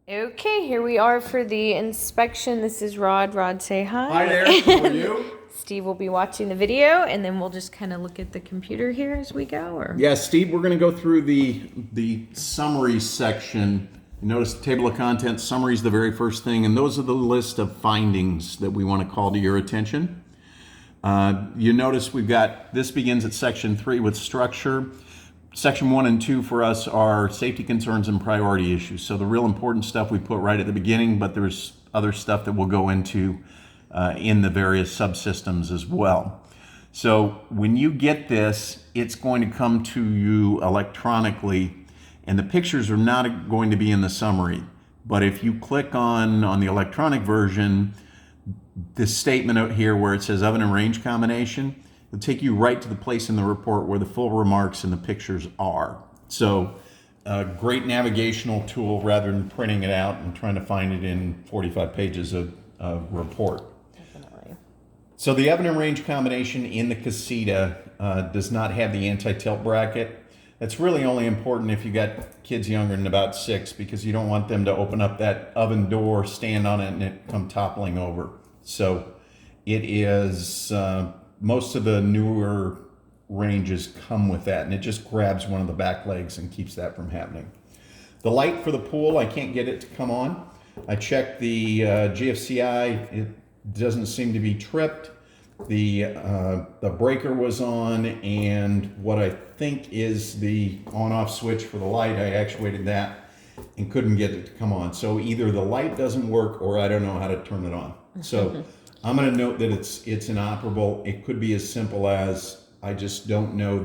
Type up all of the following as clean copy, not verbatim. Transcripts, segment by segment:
Okay, here we are for the inspection. This is Rod. Rod, say hi. Hi there, how are you? Steve will be watching the video, and then we'll just kind of look at the computer here as we go. Or Yeah, Steve, we're going to go through the summary section. You notice the table of contents, summary is the very first thing, and those are the list of findings that we want to call to your attention. You notice we've got, this begins at section 3 with structure. Section 1 and 2 for us are safety concerns and priority issues. So the real important stuff we put right at the beginning, but there's other stuff that we'll go into in the various subsystems as well. So when you get this, it's going to come to you electronically, and the pictures are not going to be in the summary. But if you click on the electronic version, this statement out here where it says oven and range combination, it'll take you right to the place in the report where the full remarks and the pictures are. So a great navigational tool rather than printing it out and trying to find it in 45 pages of report. definitely. So the oven and range combination in the casita does not have the anti-tilt bracket. That's really only important if you got kids younger than about 6, because you don't want them to open up that oven door, stand on it, and it come toppling over. So it is, most of the newer ranges come with that, and it just grabs one of the back legs and keeps that from happening. The light for the pool, I can't get it to come on. I checked the GFCI, it doesn't seem to be tripped. The breaker was on, and what I think is the on-off switch for the light, I actuated that and couldn't get it to come on. So either the light doesn't work or I don't know how to turn it on. So I'm going to note that it's inoperable. It could be as simple as I just don't know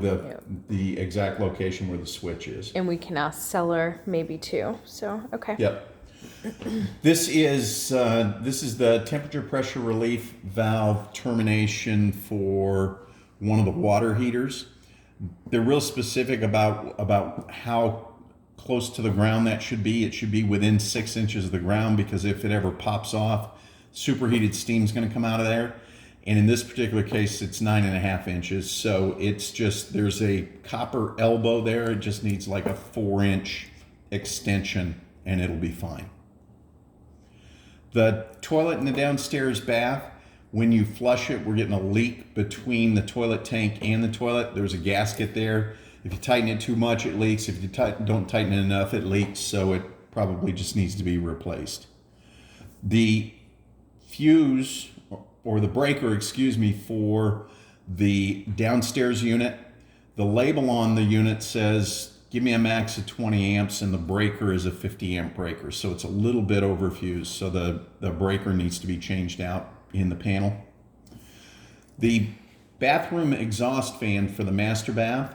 the exact location where the switch is. And we can ask seller maybe too. So okay. Yep. This is the temperature pressure relief valve termination for one of the water heaters. They're real specific about how close to the ground that should be. It should be within 6 inches of the ground, because if it ever pops off, superheated steam is going to come out of there. And in this particular case, it's 9.5 inches. So it's just, there's a copper elbow there. It just needs like a 4-inch extension and it'll be fine. The toilet in the downstairs bath, when you flush it, we're getting a leak between the toilet tank and the toilet. There's a gasket there. If you tighten it too much, it leaks. If you don't tighten it enough, it leaks. So it probably just needs to be replaced. The fuse, or the breaker, excuse me, for the downstairs unit, the label on the unit says give me a max of 20 amps, and the breaker is a 50 amp breaker, so it's a little bit overfused, so the breaker needs to be changed out in the panel. The bathroom exhaust fan for the master bath,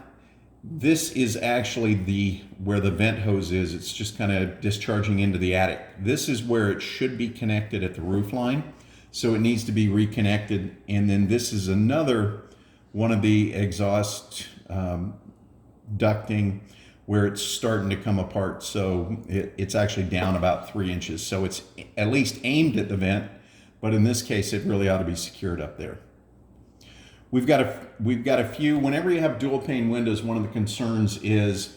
this is actually where the vent hose is. It's just kind of discharging into the attic. This is where it should be connected at the roof line, so it needs to be reconnected. And then this is another one of the exhaust ducting where it's starting to come apart. So it's actually down about 3 inches. So it's at least aimed at the vent, but in this case, it really ought to be secured up there. We've got a few. Whenever you have dual pane windows, one of the concerns is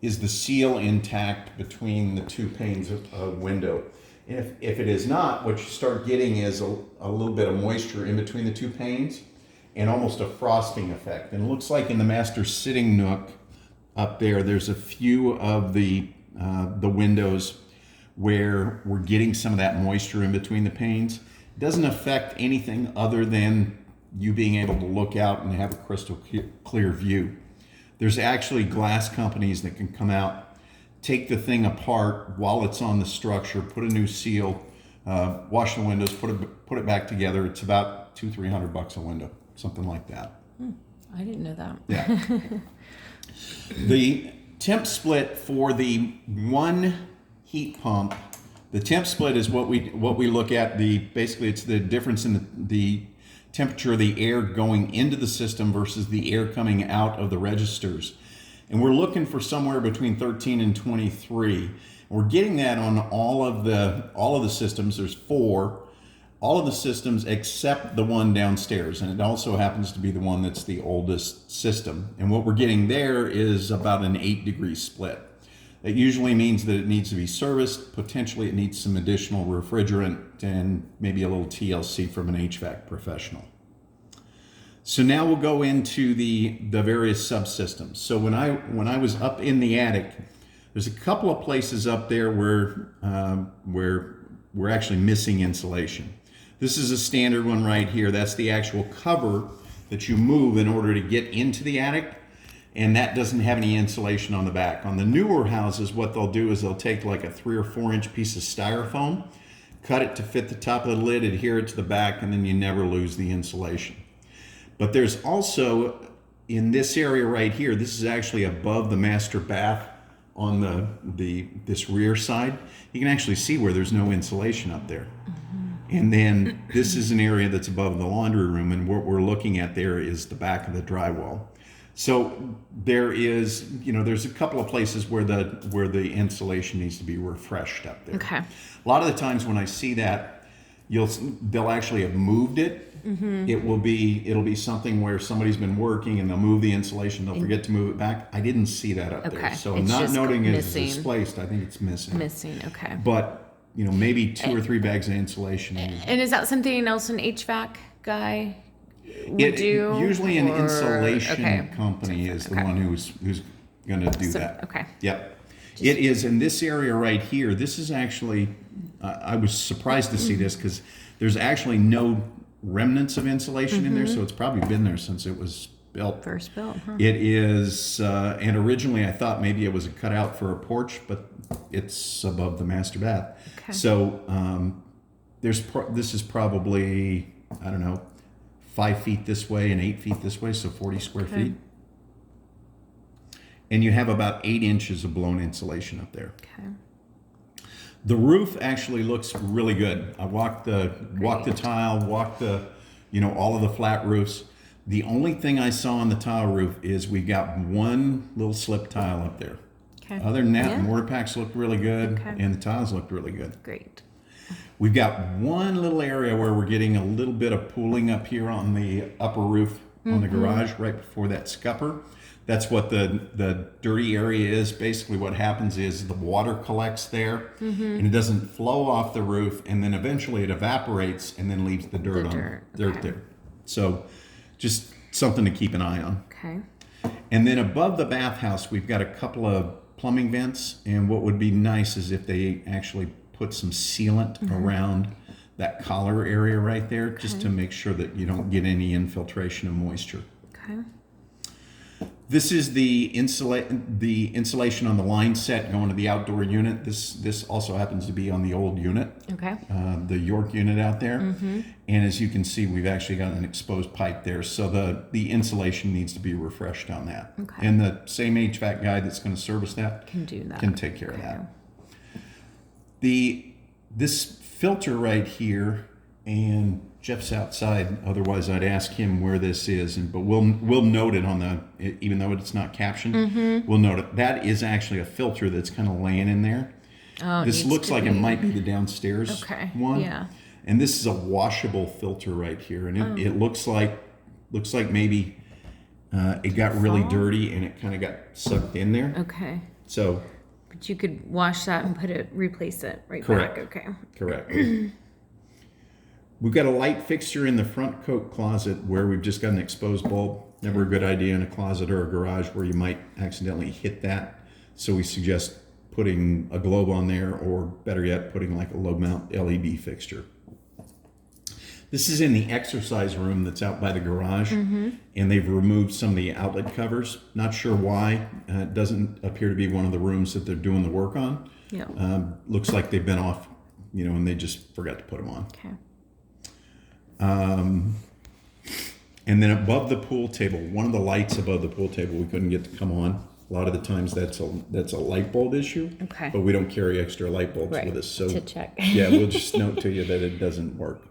the seal intact between the two panes of window. If it is not, what you start getting is a little bit of moisture in between the two panes and almost a frosting effect. And it looks like in the master sitting nook up there, there's a few of the windows where we're getting some of that moisture in between the panes. It doesn't affect anything other than you being able to look out and have a crystal clear view. There's actually glass companies that can come out, take the thing apart while it's on the structure, put a new seal, wash the windows, put it back together. It's about $200-300 a window, something like that. I didn't know that. Yeah. The temp split for the one heat pump, the temp split is what we look at. Basically it's the difference in the temperature of the air going into the system versus the air coming out of the registers. And we're looking for somewhere between 13 and 23. We're getting that on all of the systems. There's 4. All of the systems except the one downstairs, and it also happens to be the one that's the oldest system. And what we're getting there is about an 8-degree split. It usually means that it needs to be serviced. Potentially it needs some additional refrigerant and maybe a little TLC from an HVAC professional. So now we'll go into the various subsystems. So when I was up in the attic, there's a couple of places up there where we're actually missing insulation. This is a standard one right here. That's the actual cover that you move in order to get into the attic, and that doesn't have any insulation on the back. On the newer houses, what they'll do is they'll take like a 3 or 4 inch piece of styrofoam, cut it to fit the top of the lid, adhere it to the back, and then you never lose the insulation. But there's also, in this area right here, this is actually above the master bath on this rear side. You can actually see where there's no insulation up there. And then this is an area that's above the laundry room, and what we're looking at there is the back of the drywall. So there is, there's a couple of places where the insulation needs to be refreshed up there. Okay. A lot of the times when I see that, they'll actually have moved it. Mm-hmm. It'll be something where somebody's been working and they'll move the insulation, they'll forget to move it back. I didn't see that up there. So I'm It's not just noting it as missing. displaced. I think it's missing. Okay. But maybe 2 or 3 bags of insulation. And is that something else an HVAC guy would It do? usually an or- insulation okay. company is the one who's going to do So- that. okay. Yep. It is in this area right here. This is actually, I was surprised to see this because there's actually no remnants of insulation in there, so it's probably been there since it was built. First built, huh? It is, and originally I thought maybe it was a cutout for a porch, but it's above the master bath. Okay. So this is probably, I don't know, 5 feet this way and 8 feet this way, so 40 square feet. And you have about 8 inches of blown insulation up there. Okay. The roof actually looks really good. I walked the tile, walked all of the flat roofs. The only thing I saw on the tile roof is we got one little slip tile up there. Okay. Other than that, Yeah. the mortar packs looked really good, Okay. and the tiles looked really good. Great. We've got one little area where we're getting a little bit of pooling up here on the upper roof on the garage right before that scupper. That's what the dirty area is. Basically what happens is the water collects there and it doesn't flow off the roof, and then eventually it evaporates and then leaves the dirt Okay. there. So just something to keep an eye on. Okay. And then above the bathhouse, we've got a couple of plumbing vents, and what would be nice is if they actually put some sealant around that collar area right there, just to make sure that you don't get any infiltration of moisture. Okay. This is the insulation on the line set going to the outdoor unit. This also happens to be on the old unit, Okay. the York unit out there. And as you can see, we've actually got an exposed pipe there. So the insulation needs to be refreshed on that. Okay. And the same HVAC guy that's going to service that Can do that. can take care of that. This filter right here, and Jeff's outside, otherwise I'd ask him where this is, but we'll note it on even though it's not captioned, we'll note it. That is actually a filter that's kind of laying in there. Oh, This needs looks to like be- it might be the downstairs one. Yeah. And this is a washable filter right here, and it looks like maybe it got really dirty and it kind of got sucked in there. Okay. So But you could wash that and replace it right Correct. back. Okay. correct. We've got a light fixture in the front coat closet where we've just got an exposed bulb. Never a good idea in a closet or a garage where you might accidentally hit that. So we suggest putting a globe on there, or better yet, putting like a low mount LED fixture. This is in the exercise room that's out by the garage, and they've removed some of the outlet covers. Not sure why. It doesn't appear to be one of the rooms that they're doing the work on. Yeah. Looks like they've been off, and they just forgot to put them on. Okay. And then above the pool table, one of the lights above the pool table we couldn't get to come on. A lot of the times that's a light bulb issue. Okay. But we don't carry extra light bulbs Right. with us, so To check. yeah, we'll just note to you that it doesn't work.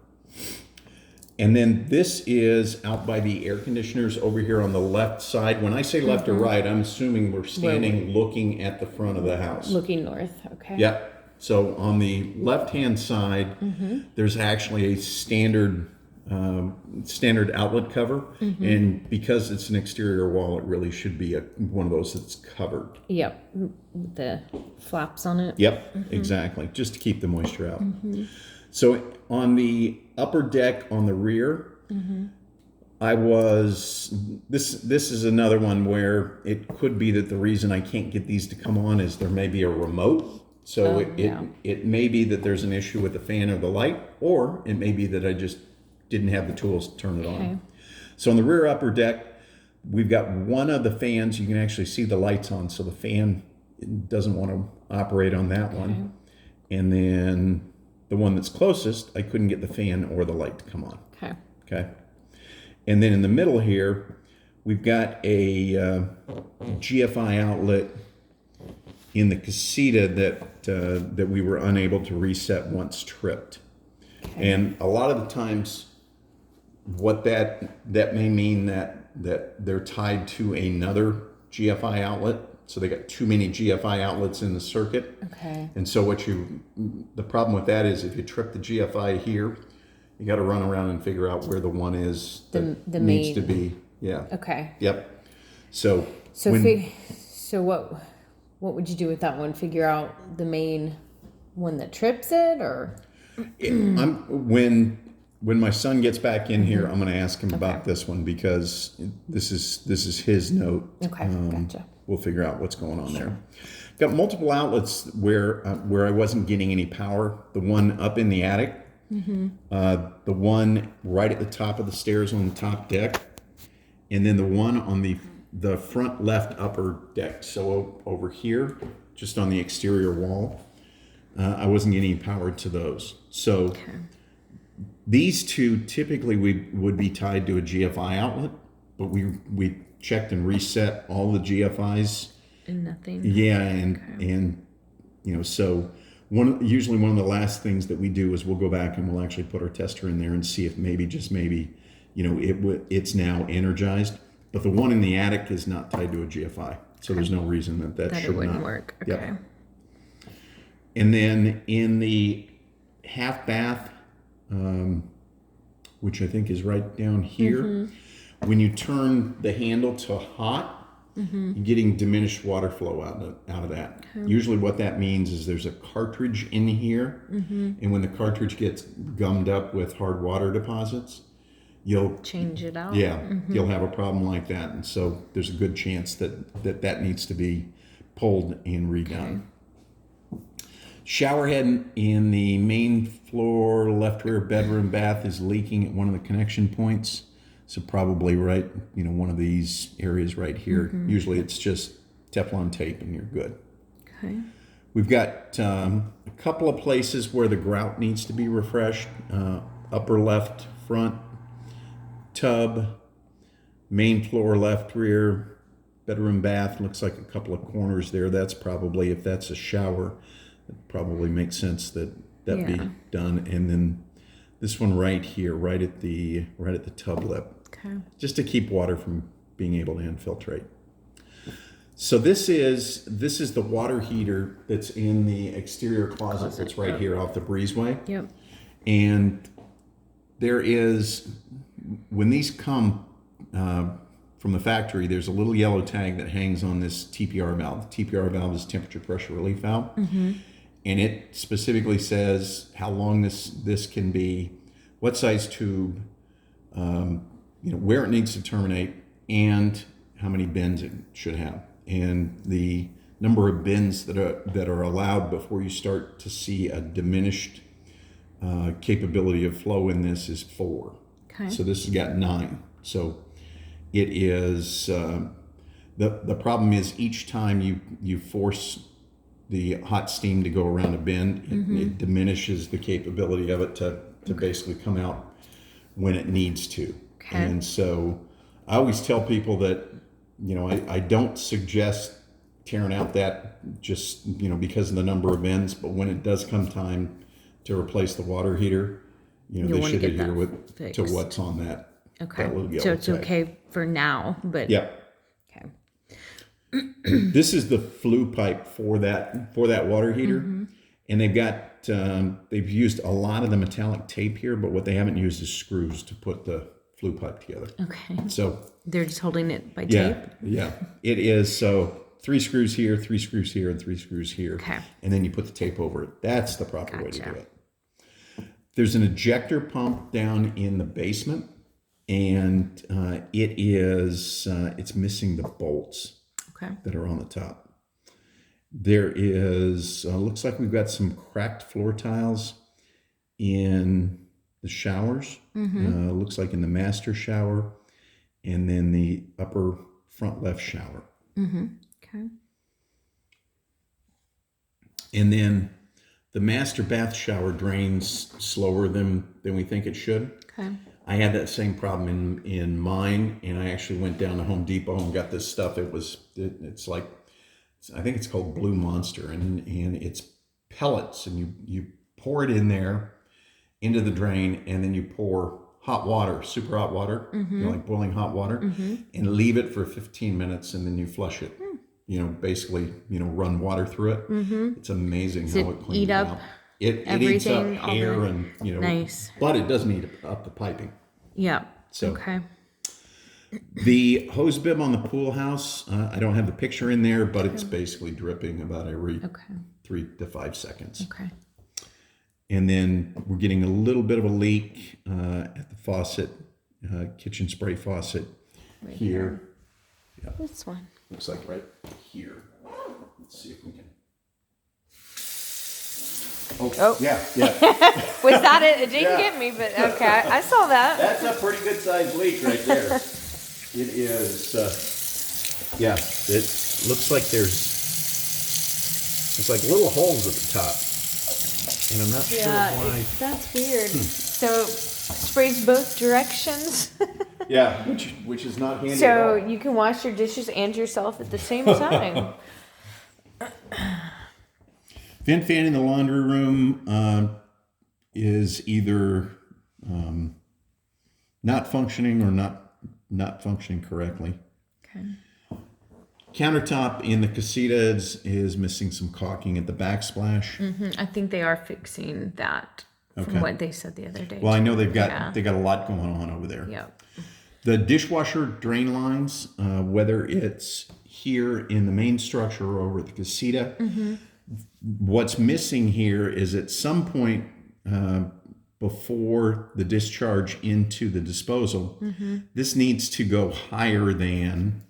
And then this is out by the air conditioners over here on the left side. When I say left or right, I'm assuming we're standing looking at the front of the house. Looking north. Okay. Yep. So on the left-hand side, there's actually a standard standard outlet cover, and because it's an exterior wall, it really should be one of those that's covered. Yep. With the flaps on it. Yep, exactly, just to keep the moisture out. So on the upper deck on the rear, this is another one where it could be that the reason I can't get these to come on is there may be a remote. So it may be that there's an issue with the fan or the light, or it may be that I just didn't have the tools to turn it on. So on the rear upper deck, we've got one of the fans. You can actually see the lights on, so the fan doesn't want to operate on that one. And then the one that's closest, I couldn't get the fan or the light to come on. Okay. And then in the middle here, we've got a GFI outlet in the casita that we were unable to reset once tripped. And a lot of the times, what that may mean that they're tied to another GFI outlet. So they got too many GFI outlets in the circuit. And so the problem with that is if you trip the GFI here, you got to run around and figure out where the one is that the needs main. to be. Yeah. Yep. So what would you do with that one? Figure out the main one that trips it, or? When my son gets back in here, I'm going to ask him about this one because this is his note. Gotcha. We'll figure out what's going on there. Got multiple outlets where I wasn't getting any power. The one up in the attic, the one right at the top of the stairs on the top deck, and then the one on the front left upper deck. So over here, just on the exterior wall, I wasn't getting power to those. So these two typically would be tied to a GFI outlet, but we checked and reset all the GFIs. And nothing. Yeah, and so usually one of the last things that we do is we'll go back and we'll actually put our tester in there and see if maybe it's now energized. But the one in the attic is not tied to a GFI, so there's no reason that should it wouldn't not work. Yep. And then in the half bath, which I think is right down here, when you turn the handle to hot, you're getting diminished water flow out of that. Usually what that means is there's a cartridge in here, and when the cartridge gets gummed up with hard water deposits, you'll change it out. Yeah, you'll have a problem like that. And so there's a good chance that needs to be pulled and redone. Shower head in the main floor left rear bedroom bath is leaking at one of the connection points. So probably right, one of these areas right here. Usually it's just Teflon tape and you're good. We've got a couple of places where the grout needs to be refreshed. Upper left front tub, main floor left rear, bedroom bath. Looks like a couple of corners there. That's probably, if that's a shower, it probably makes sense that be done. And then this one right here, right at the tub lip, just to keep water from being able to infiltrate. So this is the water heater that's in the exterior closet that's right here off the breezeway. Yep. And there is, when these come from the factory, there's a little yellow tag that hangs on this TPR valve. The TPR valve is temperature pressure relief valve. And it specifically says how long this can be, what size tube, where it needs to terminate, and how many bends it should have. And the number of bends that are allowed before you start to see a diminished capability of flow in this is 4. So this has got 9. So it is the problem is each time you force the hot steam to go around a bend, it diminishes the capability of it to basically come out when it needs to. And so I always tell people that I don't suggest tearing out that just because of the number of bends, but when it does come time to replace the water heater, they should adhere to what's on that. That little yellow So it's tag. okay for now, but This is the flue pipe for that water heater, And they've used a lot of the metallic tape here, but what they haven't used is screws to put the flue pipe together. Okay. So They're just holding it by yeah, tape? yeah, it is. So 3 screws here, 3 screws here, and 3 screws here. Okay. And then you put the tape over it. That's the proper way to do Gotcha. it. There's an ejector pump down in the basement, and it's missing the bolts Okay. that are on the top. There is, looks like we've got some cracked floor tiles in the showers. Looks like in the master shower, and then the upper front left shower. Okay. And then the master bath shower drains slower than we think it should. Okay. I had that same problem in mine, and I actually went down to Home Depot and got this stuff. It's like, I think it's called Blue Monster, and it's pellets, and you pour it in there into the drain, and then you pour hot water, super hot water, like boiling hot water, and leave it for 15 minutes, and then you flush it. Basically, run water through it. It's amazing how it cleans eat up out. It eats up everything, all hair the- and, Nice. but it doesn't eat up the piping. Yeah. So- Okay. The hose bib on the pool house, I don't have the picture in there, but it's basically dripping about every Okay. 3 to 5 seconds. Okay. And then we're getting a little bit of a leak at the faucet, kitchen spray faucet here. This one. Looks like right here. Let's see if we can. Oh. Yeah. Was that it? It didn't Yeah. get me, but okay. I saw that. That's a pretty good sized leak right there. It is, it looks like there's like little holes at the top. And I'm not sure why. That's weird. So sprays both directions. Yeah, which is not handy So at all. you can wash your dishes and yourself at the same time. Vent fan in the laundry room is either not functioning or not functioning correctly. Okay. Countertop in the casitas is missing some caulking at the backsplash. I think they are fixing that from Okay. what they said the other day. Well, I know they've got Yeah. they got a lot going on over there. Yep. The dishwasher drain lines, whether it's here in the main structure or over at the casita, what's missing here is at some point before the discharge into the disposal, this needs to go higher than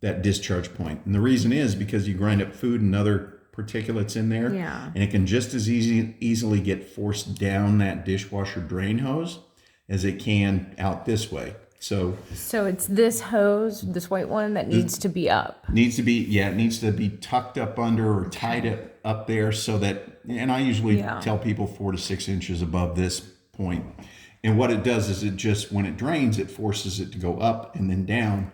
that discharge point. And the reason is because you grind up food and other particulates in there, Yeah. and it can just as easily get forced down that dishwasher drain hose as it can out this way. So So it's this hose, this white one, that needs to be up. it needs to be tucked up under or tied up there so that, and I usually Yeah. tell people 4 to 6 inches above this point. And what it does is it just, when it drains, it forces it to go up and then down.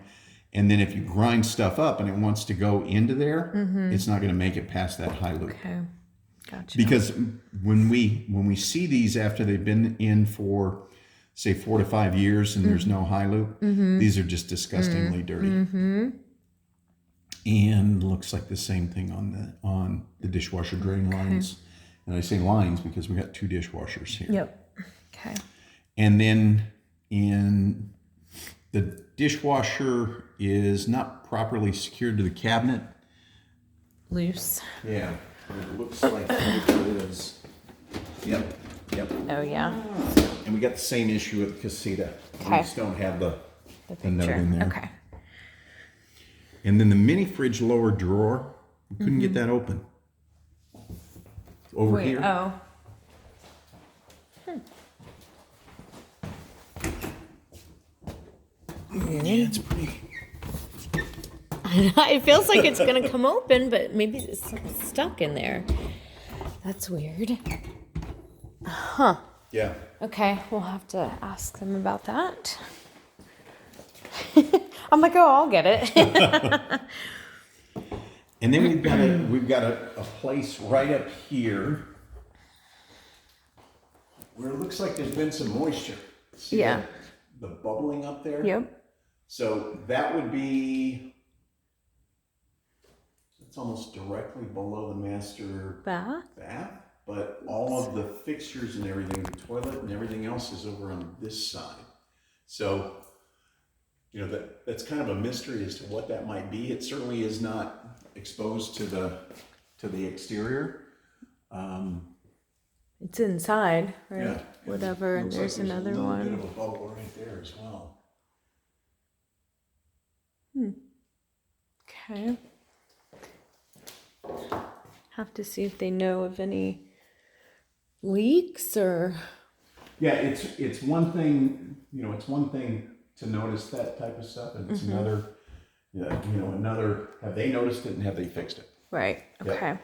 And then if you grind stuff up and it wants to go into there, it's not going to make it past that high loop. Okay. Gotcha. Because when we see these after they've been in for, say, 4 to 5 years and there's no high loop, these are just disgustingly dirty. And looks like the same thing on the dishwasher drain lines. And I say lines because we got 2 dishwashers here. Yep. Okay. And then in the dishwasher is not properly secured to the cabinet. Loose. Yeah, it looks like it is. Yep. Oh yeah. And we got the same issue at the casita. We Okay. just don't have the note Picture. in there. Okay. And then the mini fridge lower drawer, we couldn't get that open. Over here. Oh. Yeah, it's pretty. It feels like it's gonna come open, but maybe it's stuck in there. That's weird. Huh. Yeah. Okay, we'll have to ask them about that. I'm like, oh, I'll get it. And then we've got a place right up here where it looks like there's been some moisture. See Yeah. the bubbling up there? Yep. So that would be, it's almost directly below the master Bath? bath. but all of the fixtures and everything, the toilet and everything else is over on this side. So, that's kind of a mystery as to what that might be. It certainly is not exposed to the exterior. It's inside, right? Yeah. Whatever. And Looks there's like another a little one. bit of a bubble right there as well. Okay. Have to see if they know of any leaks or. Yeah, it's one thing, it's one thing to notice that type of stuff, and it's another, have they noticed it and have they fixed it? Right. Okay.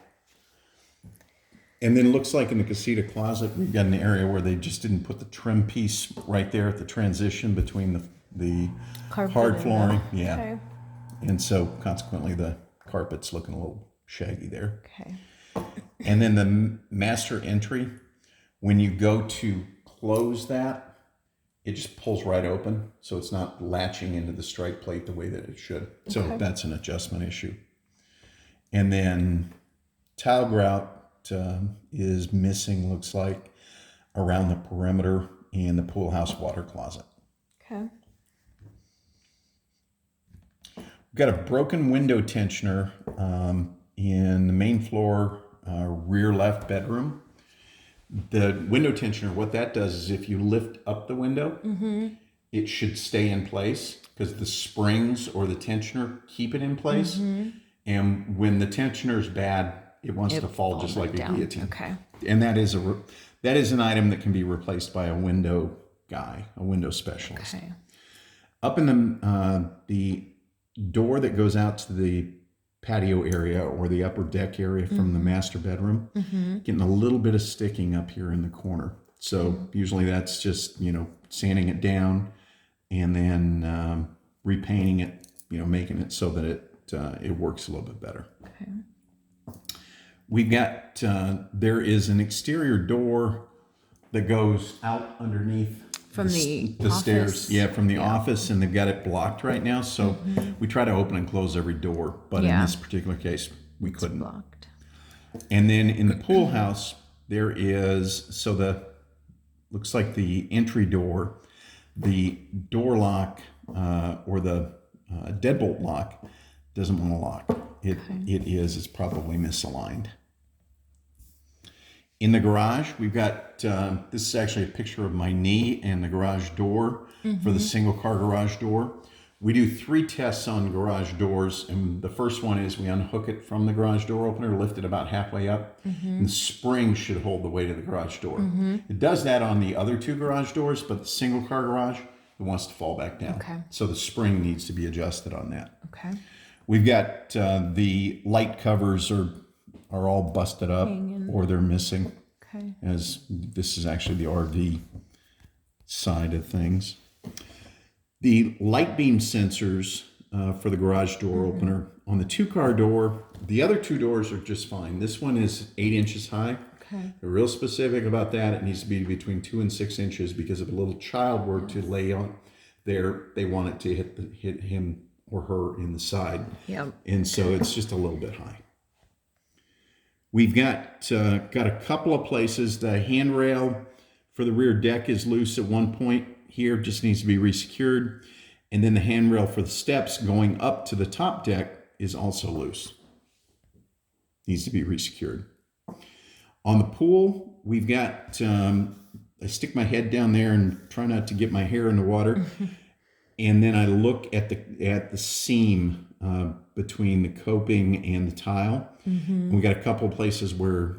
And then it looks like in the casita closet, we've got an area where they just didn't put the trim piece right there at the transition between the Carpet hard and flooring. the- Yeah. Okay. And so consequently the carpet's looking a little shaggy there. Okay. And then the master entry, when you go to close that, it just pulls right open. So it's not latching into the strike plate the way that it should. So Okay. that's an adjustment issue. And then tile grout is missing, looks like, around the perimeter and the pool house water closet. Okay. We've got a broken window tensioner in the main floor rear left bedroom. The window tensioner, what that does is if you lift up the window, it should stay in place because the springs or the tensioner keep it in place. And when the tensioner is bad, it wants to fall just like a guillotine. Okay. And that is an item that can be replaced by a window guy, a window specialist. Okay. Up in the door that goes out to the patio area or the upper deck area from the master bedroom, getting a little bit of sticking up here in the corner. So usually that's just, sanding it down and then repainting it, making it so that it works a little bit better. Okay. We've got, there is an exterior door that goes out underneath From the stairs. office? Yeah, from the office, and they've got it blocked right now. So we try to open and close every door, but in Yeah. this particular case, we couldn't. Blocked. And then in the pool house, there is, looks like the entry door, the door lock or the deadbolt lock doesn't want to lock. It's probably misaligned. In the garage, we've got, this is actually a picture of my knee and the garage door for the single car garage door. We do 3 tests on garage doors, and the first one is we unhook it from the garage door opener, lift it about halfway up, and the spring should hold the weight of the garage door. It does that on the other 2 garage doors, but the single car garage, it wants to fall back down. Okay. So the spring needs to be adjusted on that. Okay. We've got the light covers are all busted up or they're missing, Okay. as this is actually the RV side of things. The light beam sensors for the garage door opener on the 2-car door, the other 2 doors are just fine. This one is 8 inches high. Okay. They're real specific about that. It needs to be between 2 and 6 inches because if a little child were to lay on there, they want it to hit him or her in the side. Yep. And so it's just a little bit high. We've got a couple of places. The handrail for the rear deck is loose at one point here, just needs to be resecured. And then the handrail for the steps going up to the top deck is also loose. Needs to be resecured. On the pool, we've got, I stick my head down there and try not to get my hair in the water. And then I look at the seam between the coping and the tile. And we got a couple of places where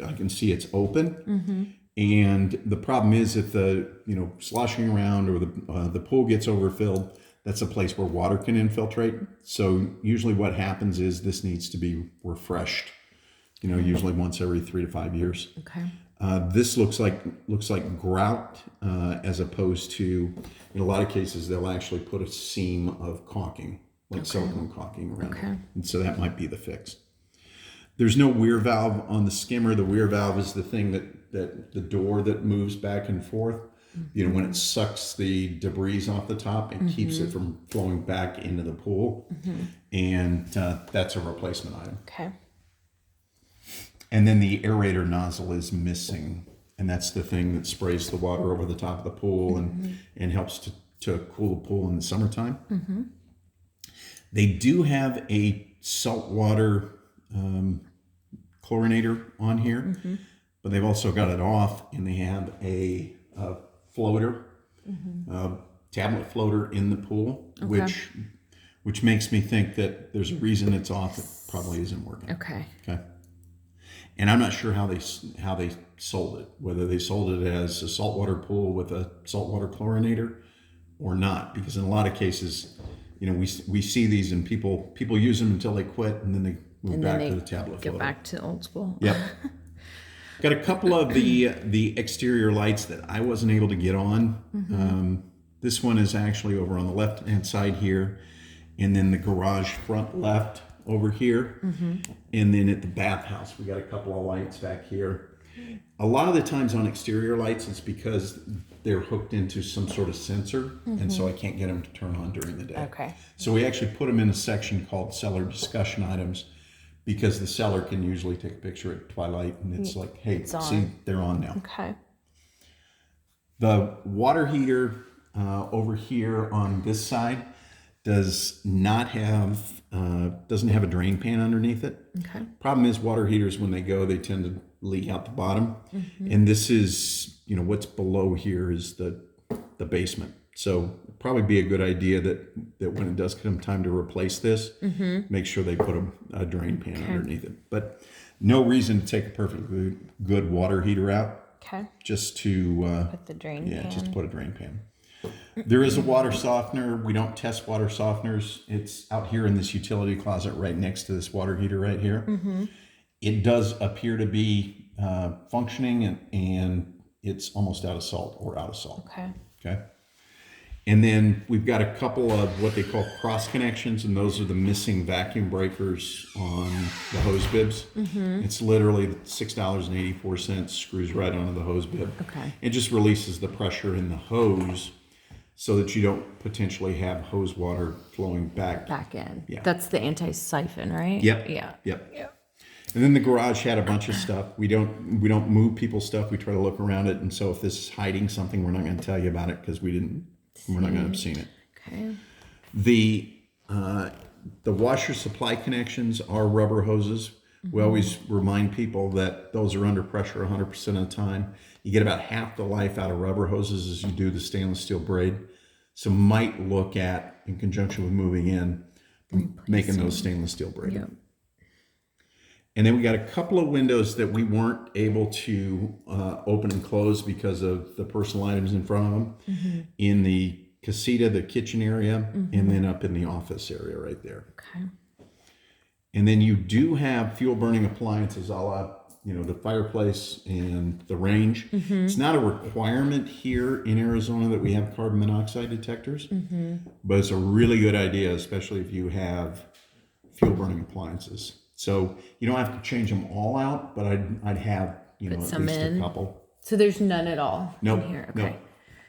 I can see it's open. And the problem is if the sloshing around or the pool gets overfilled, that's a place where water can infiltrate. So usually what happens is this needs to be refreshed. Usually once every 3 to 5 years. Okay. This looks like grout as opposed to, in a lot of cases, they'll actually put a seam of caulking, like silicone caulking around it. And so that might be the fix. There's no weir valve on the skimmer. The weir valve is the thing that the door that moves back and forth. When it sucks the debris off the top and keeps it from flowing back into the pool. And that's a replacement item. Okay. And then the aerator nozzle is missing. And that's the thing that sprays the water over the top of the pool and helps to cool the pool in the summertime. They do have a saltwater chlorinator on here, but they've also got it off, and they have a floater, tablet floater in the pool, which makes me think that there's a reason it's off. It probably isn't working. Okay. Okay. And I'm not sure how they sold it, whether they sold it as a saltwater pool with a saltwater chlorinator or not, because in a lot of cases, we see these and people use them until they quit, and then they move back to the tablet Get floater. back to old school. Yep. Got a couple of the exterior lights that I wasn't able to get on. This one is actually over on the left-hand side here, and then the garage front left over here, and then at the bathhouse we got a couple of lights back here. A lot of the times on exterior lights, it's because they're hooked into some sort of sensor, and so I can't get them to turn on during the day. Okay. So we actually put them in a section called seller discussion items, because the seller can usually take a picture at twilight, and it's like, hey, see, they're on now. Okay. The water heater over here on this side doesn't have a drain pan underneath it. Okay. Problem is, water heaters, when they go, they tend to leak out the bottom. And this is, what's below here is the basement. So it'd probably be a good idea that when it does come time to replace this, make sure they put a drain pan underneath it. But no reason to take a perfectly good water heater out. Okay. Just to Put the drain pan. just to put a drain pan. There is a water softener. We don't test water softeners. It's out here in this utility closet right next to this water heater right here. It does appear to be functioning, and it's almost out of salt or out of salt. Okay. Okay. And then we've got a couple of what they call cross connections, and those are the missing vacuum breakers on the hose bibs. It's literally $6.84, screws right onto the hose bib. Okay. It just releases the pressure in the hose so that you don't potentially have hose water flowing back. Back in. Yeah. That's the anti-siphon, right? Yep. Yeah. Yep. And then the garage had a bunch of stuff. We don't move people's stuff. We try to look around it. And so if this is hiding something, we're not going to tell you about it because we're not going to have seen it. Okay. The washer supply connections are rubber hoses. We always remind people that those are under pressure 100% of the time. You get about half the life out of rubber hoses as you do the stainless steel braid. So might look at, in conjunction with moving in, making those stainless steel braided. Yep. And then we got a couple of windows that we weren't able to open and close because of the personal items in front of them. In the casita, the kitchen area, and then up in the office area right there. Okay. And then you do have fuel burning appliances, a la, the fireplace and the range. It's not a requirement here in Arizona that we have carbon monoxide detectors, but it's a really good idea, especially if you have fuel burning appliances. So you don't have to change them all out, but I'd have, at least a couple. So there's none at all Nope. in here. Nope. Okay.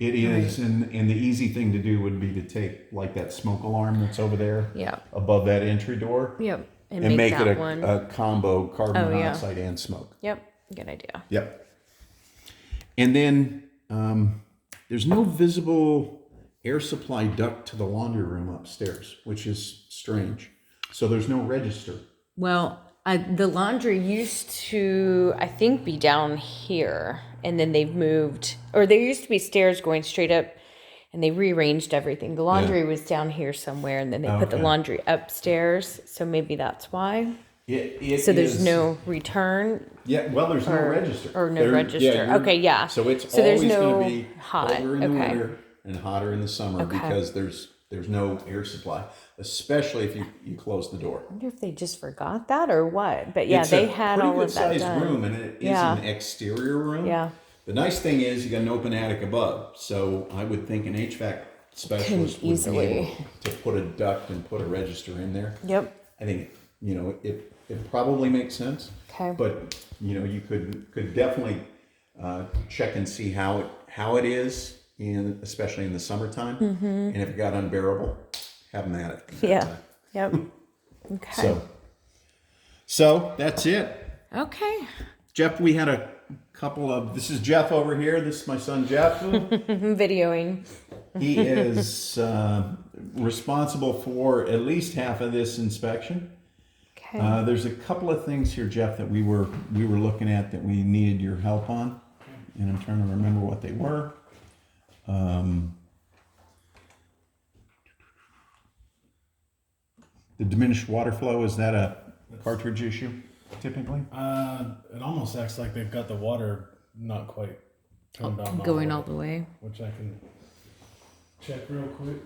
It is, and the easy thing to do would be to take like that smoke alarm that's over there Yep. above that entry door. Yep. And make that it one. a combo carbon Oh, yeah. monoxide and smoke. Yep. Good idea. Yep. And then there's no visible air supply duct to the laundry room upstairs, which is strange. So there's no register. Well, the laundry used to, I think, be down here, and then they've moved, or there used to be stairs going straight up, and they rearranged everything. The laundry was down here somewhere, and then they put the laundry upstairs, so maybe that's why. So there's no return. Yeah, well, there's no register. Or no register. Okay, yeah. So it's So there's always no going to be hot. colder in the Okay. winter and hotter in the summer because there's no air supply, especially if you close the door. I wonder if they just forgot that or what. But yeah, they had all of that It's a pretty good done. sized room, and it is an exterior room. Yeah. The nice thing is you got an open attic above, so I would think an HVAC specialist would be able to put a duct and put a register in there. Yep. I think it probably makes sense. Okay. But you could definitely check and see how it is, especially in the summertime. And if it got unbearable, have them at it. Yeah. Yep. Okay. So that's it. Okay. Jeff, we had a couple of. This is Jeff over here. This is my son Jeff. Videoing. He is responsible for at least half of this inspection. Okay. There's a couple of things here, Jeff, that we were looking at that we needed your help on, and I'm trying to remember what they were. The diminished water flow, is that a cartridge issue typically? It almost acts like they've got the water not quite turned on. Going all the way. Which I can check real quick.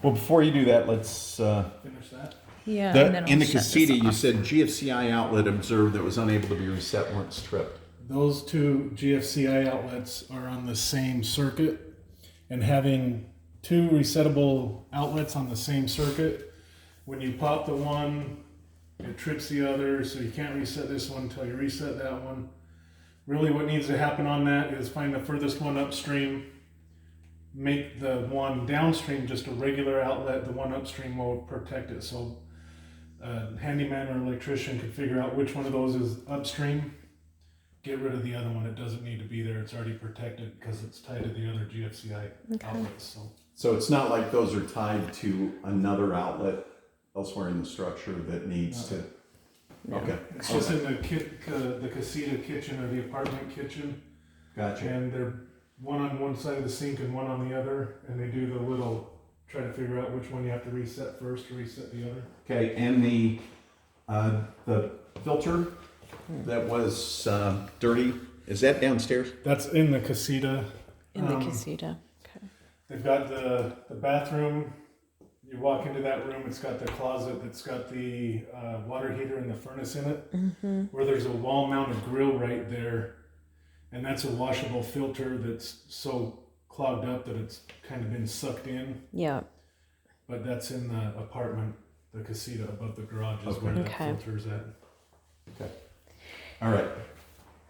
Well, before you do that, let's. Finish that. Yeah. and then In I'll the shut this casita, you off. said GFCI outlet observed that was unable to be reset once tripped. Those two GFCI outlets are on the same circuit, and having two resettable outlets on the same circuit, when you pop the one, it trips the other, so you can't reset this one until you reset that one. Really what needs to happen on that is find the furthest one upstream, make the one downstream just a regular outlet, the one upstream will protect it. So a handyman or electrician could figure out which one of those is upstream, get rid of the other one. It doesn't need to be there. It's already protected because it's tied to the other GFCI outlets. So it's not like those are tied to another outlet elsewhere in the structure that needs to. Okay. It's just in the casita kitchen or the apartment kitchen, Gotcha. and they're one on one side of the sink and one on the other, and they do the little try to figure out which one you have to reset first to reset the other. Okay, and the filter that was dirty, is that downstairs? That's in the casita. In the casita. Okay. They've got the bathroom. You walk into that room, it's got the closet that's got the water heater and the furnace in it, where there's a wall-mounted grill right there, and that's a washable filter that's so clogged up that it's kind of been sucked in. Yeah. But that's in the apartment, the casita above the garage is where that Okay. filter's at. Okay. All right.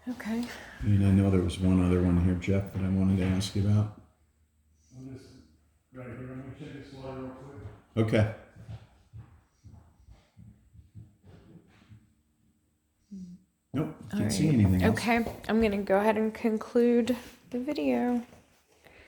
Okay. And I know there was one other one here, Jeff, that I wanted to ask you about. This is right here. Let me check this water real quick. Okay. Nope, can't see anything else. Okay. I'm going to go ahead and conclude the video.